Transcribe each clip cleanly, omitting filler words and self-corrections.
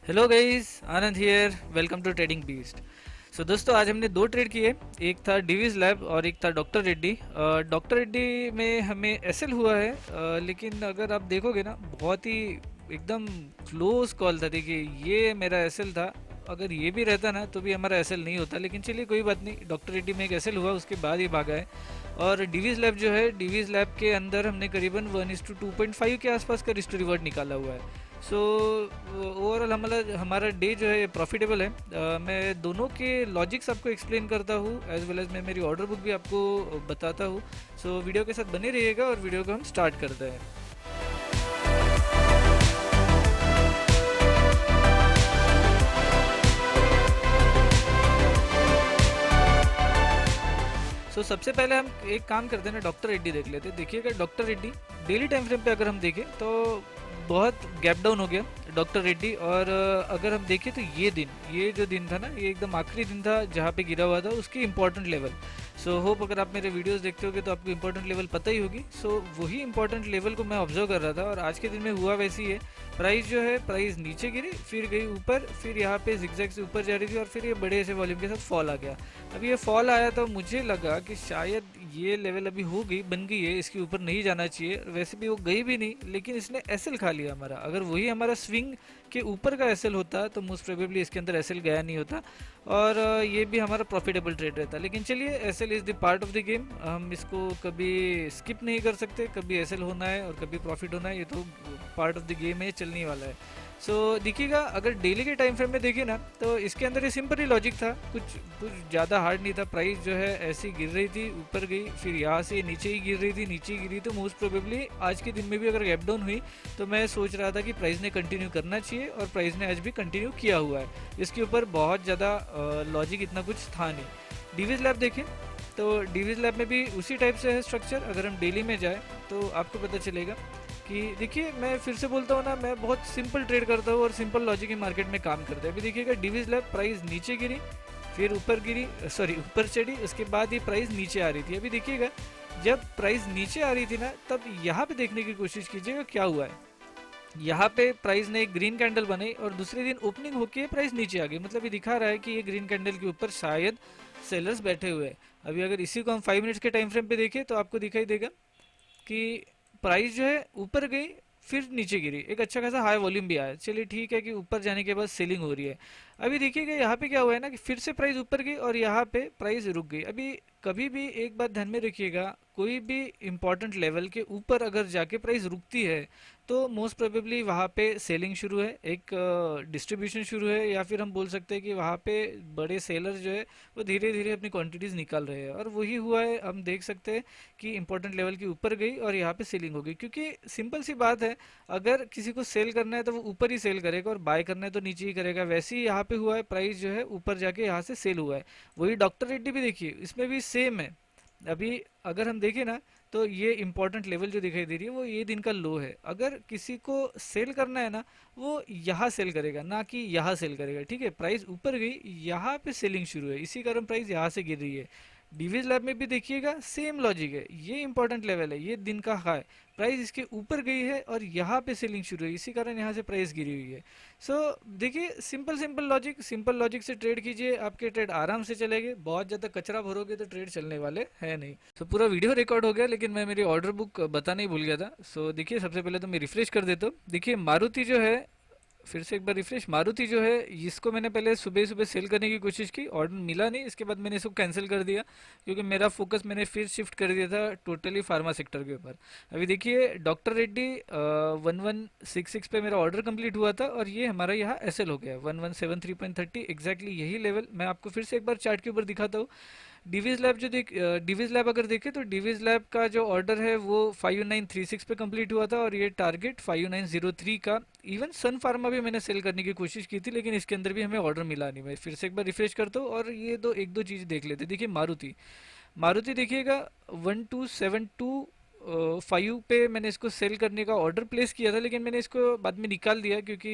Hello guys, Anand here. Welcome to trading beast. So दोस्तों, आज हमने दो ट्रेड किए। एक था डिवीज लैब और एक था डॉक्टर रेड्डी। डॉक्टर रेड्डी में हमें एसएल हुआ है, लेकिन अगर आप देखोगे ना, बहुत ही एकदम क्लोज कॉल था। देखिए, ये मेरा एसएल था। अगर ये भी रहता ना तो भी हमारा एसएल नहीं होता, लेकिन चलिए कोई बात नहीं। डॉक्टर रेड्डी में एक एसएल हुआ, उसके बाद ये भागा है। और डिवीज लैब जो है, डिवीज लैब के अंदर हमने करीबन 1:2.5 के आसपास का रिस्ट रिवर्ट निकाला हुआ है। सो ओवरऑल हमारा हमारा डे जो है प्रॉफिटेबल है। मैं दोनों के लॉजिक्स आपको एक्सप्लेन करता हूँ, एज वेल एज मैं मेरी ऑर्डर बुक भी आपको बताता हूँ। सो वीडियो के साथ बने रहिएगा और वीडियो को हम स्टार्ट करते हैं। सबसे पहले हम एक काम करते हैं ना, डॉक्टर रेड्डी देख लेते हैं। देखिएगा, doctor Reddy daily time frame पे अगर हम देखें तो बहुत गैप डाउन हो गया डॉक्टर रेड्डी। और अगर हम देखें तो ये जो दिन था ना, ये एकदम आखिरी दिन था जहाँ पे गिरा हुआ था उसकी इंपॉर्टेंट लेवल। होप अगर आप मेरे वीडियोस देखते होगे तो आपको इंपॉर्टेंट लेवल पता ही होगी। वही इंपॉर्टेंट लेवल को मैं ऑब्जर्व कर रहा था और आज के दिन में हुआ वैसी है। प्राइस जो है, प्राइस नीचे गिरी, फिर गई ऊपर, फिर यहाँ पे जिगजैग से ऊपर जा रही थी और फिर ये बड़े से वॉल्यूम के साथ फॉल आ गया। अब ये फॉल आया तो मुझे लगा कि शायद ये लेवल अभी हो गई, बन गई है, इसके ऊपर नहीं जाना चाहिए। वैसे भी वो गई भी नहीं, लेकिन इसने एसएल खा लिया हमारा। अगर वही हमारा स्विंग के ऊपर का एसएल होता तो मोस्ट प्रोबेबली इसके अंदर एसएल गया नहीं होता और ये भी हमारा प्रॉफिटेबल ट्रेड रहता। लेकिन चलिए, SL is the part of the game. हम इसको कभी स्किप नहीं कर सकते। कभी एसएल होना है और कभी प्रॉफिट होना है, ये तो पार्ट ऑफ द गेम है, चलने वाला है। देखिएगा, अगर डेली के टाइम फ्रेम में देखिए ना तो इसके अंदर ये सिंपल ही लॉजिक था, कुछ कुछ ज़्यादा हार्ड नहीं था। प्राइस जो है ऐसी गिर रही थी, ऊपर गई, फिर यहाँ से नीचे ही गिर रही थी, नीचे ही गिरी। तो मोस्ट प्रोबेबली आज के दिन में भी अगर गैप डाउन हुई तो मैं सोच रहा था कि प्राइस ने कंटिन्यू करना चाहिए और प्राइस ने आज भी कंटिन्यू किया हुआ है। इसके ऊपर बहुत ज़्यादा लॉजिक इतना कुछ था नहीं। डीवीज लैब देखें तो डीवीज लैब में भी उसी टाइप से है स्ट्रक्चर। अगर हम डेली में जाए तो आपको पता चलेगा कि देखिए, मैं फिर से बोलता हूँ ना, मैं बहुत सिंपल ट्रेड करता हूँ और सिंपल लॉजिक की मार्केट में काम करता है। अभी देखिएगा, डिवीज लैब प्राइस नीचे गिरी, फिर ऊपर गिरी, सॉरी ऊपर चढ़ी, उसके बाद ये प्राइस नीचे आ रही थी। अभी देखिएगा, जब प्राइस नीचे आ रही थी ना, तब यहाँ पे देखने की कोशिश कीजिएगा क्या हुआ है। यहाँ पे प्राइस ने एक ग्रीन कैंडल बनाई और दूसरे दिन ओपनिंग होके प्राइस नीचे आ गई। मतलब ये दिखा रहा है कि ये ग्रीन कैंडल के ऊपर शायद सेलर्स बैठे हुए हैं। अभी अगर इसी को हम 5 मिनट्स के टाइम फ्रेम पे देखें तो आपको दिखाई देगा कि प्राइस जो है ऊपर गई, फिर नीचे गिरी, एक अच्छा खासा हाई वॉल्यूम भी आया। चलिए ठीक है कि ऊपर जाने के बाद सेलिंग हो रही है। अभी देखिएगा, यहाँ पे क्या हुआ है ना कि फिर से प्राइस ऊपर गई और यहाँ पे प्राइस रुक गई। अभी कभी भी एक बात ध्यान में रखिएगा, कोई भी इंपॉर्टेंट लेवल के ऊपर अगर जाके प्राइस रुकती है तो मोस्ट प्रोबेबली वहाँ पे सेलिंग शुरू है, एक डिस्ट्रीब्यूशन शुरू है, या फिर हम बोल सकते हैं कि वहाँ पे बड़े सेलर जो है वो धीरे धीरे अपनी क्वांटिटीज निकाल रहे हैं। और वही हुआ है, हम देख सकते हैं कि इंपॉर्टेंट लेवल के ऊपर गई और यहाँ पे सेलिंग हो गई। क्योंकि सिंपल सी बात है, अगर किसी को सेल करना है तो वो ऊपर ही सेल करेगा और बाय करना है तो नीचे ही करेगा। वैसे ही यहाँ पे हुआ है, प्राइस जो है ऊपर जाके यहाँ से सेल हुआ है। वही डॉक्टर रेड्डी भी देखिए, इसमें भी सेम है। अभी अगर हम देखें ना तो ये इंपॉर्टेंट लेवल जो दिखाई दे रही है वो ये दिन का लो है। अगर किसी को सेल करना है ना, वो यहाँ सेल करेगा, ना कि यहाँ सेल करेगा। ठीक है, प्राइस ऊपर गई, यहाँ पे सेलिंग शुरू है, इसी कारण प्राइस यहाँ से गिर रही है। डिवीज लैब में भी देखिएगा, सेम लॉजिक है। ये इंपॉर्टेंट लेवल है, ये दिन का हाई, प्राइस इसके ऊपर गई है और यहाँ पे सेलिंग शुरू है, इसी कारण यहाँ से प्राइस गिरी हुई है। देखिए, simple simple logic, simple logic से ट्रेड कीजिए, आपके ट्रेड आराम से चलेंगे। बहुत ज़्यादा कचरा भरोगे तो ट्रेड चलने वाले है नहीं। पूरा वीडियो रिकॉर्ड हो गया, लेकिन मैं मेरी ऑर्डर बुक बताना ही भूल गया था। देखिए, सबसे पहले तो मैं रिफ्रेश कर देता हूँ। देखिए, मारुति जो है, फिर से एक बार रिफ्रेश, मारुति जो है इसको मैंने पहले सुबह सुबह सेल करने की कोशिश की, ऑर्डर मिला नहीं, इसके बाद मैंने इसको कैंसिल कर दिया क्योंकि मेरा फोकस मैंने फिर शिफ्ट कर दिया था टोटली फार्मा सेक्टर के ऊपर। अभी देखिए, डॉक्टर रेड्डी 1166 पे मेरा ऑर्डर कंप्लीट हुआ था और ये हमारा यहाँ एसएल हो गया 1173.30, एग्जैक्टली यही लेवल। मैं आपको फिर से एक बार चार्ट के ऊपर दिखाता हूँ। डिवीज लैब डिवीज लैब अगर देखें तो डिवीज लैब का जो ऑर्डर है वो 5936 पे कंप्लीट हुआ था और ये टारगेट 5903 का। इवन सन फार्मा भी मैंने सेल करने की कोशिश की थी, लेकिन इसके अंदर भी हमें ऑर्डर मिला नहीं। मैं फिर से एक बार रिफ्रेश करता हूँ और ये एक दो चीज़ देख लेते। देखिए, मारुति देखिएगा, 1272 फाइव पे मैंने इसको सेल करने का ऑर्डर प्लेस किया था, लेकिन मैंने इसको बाद में निकाल दिया क्योंकि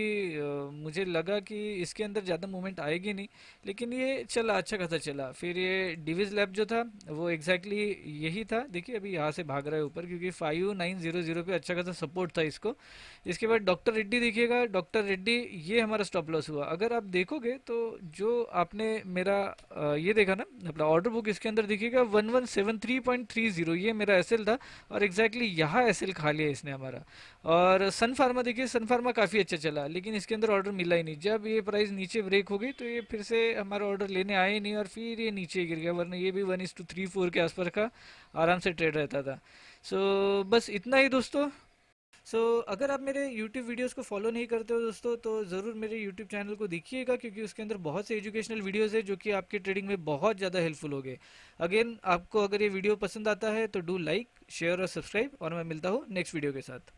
मुझे लगा कि इसके अंदर ज़्यादा मूवमेंट आएगी नहीं। लेकिन ये चला, अच्छा खासा चला। फिर ये डिविज लैब जो था वो एग्जैक्टली यही था। देखिए अभी यहाँ से भाग रहा है ऊपर, क्योंकि 5900 पे अच्छा खासा सपोर्ट था इसको। इसके बाद डॉक्टर रेड्डी देखिएगा, डॉक्टर रेड्डी ये हमारा स्टॉप लॉस हुआ। अगर आप देखोगे तो जो आपने मेरा ये देखा ना अपना ऑर्डर बुक, इसके अंदर देखिएगा 1173.30 ये मेरा एसएल था, और एग्जैक्टली यहाँ एसएल खा लिया इसने हमारा। और सन फार्मा देखिए, सन फार्मा काफ़ी अच्छा चला, लेकिन इसके अंदर ऑर्डर मिला ही नहीं। जब ये प्राइस नीचे ब्रेक हो गई तो ये फिर से हमारा ऑर्डर लेने आए ही नहीं, और फिर ये नीचे गिर गया, वरना ये भी 1:3-4 के आसपास का आराम से ट्रेड रहता था। सो बस इतना ही दोस्तों। अगर आप मेरे YouTube वीडियोस को फॉलो नहीं करते हो दोस्तों, तो ज़रूर मेरे YouTube चैनल को देखिएगा, क्योंकि उसके अंदर बहुत से एजुकेशनल वीडियोस है जो कि आपके ट्रेडिंग में बहुत ज़्यादा हेल्पफुल होंगे। अगेन, आपको अगर ये वीडियो पसंद आता है तो डू लाइक, शेयर और सब्सक्राइब, और मैं मिलता हूँ नेक्स्ट वीडियो के साथ।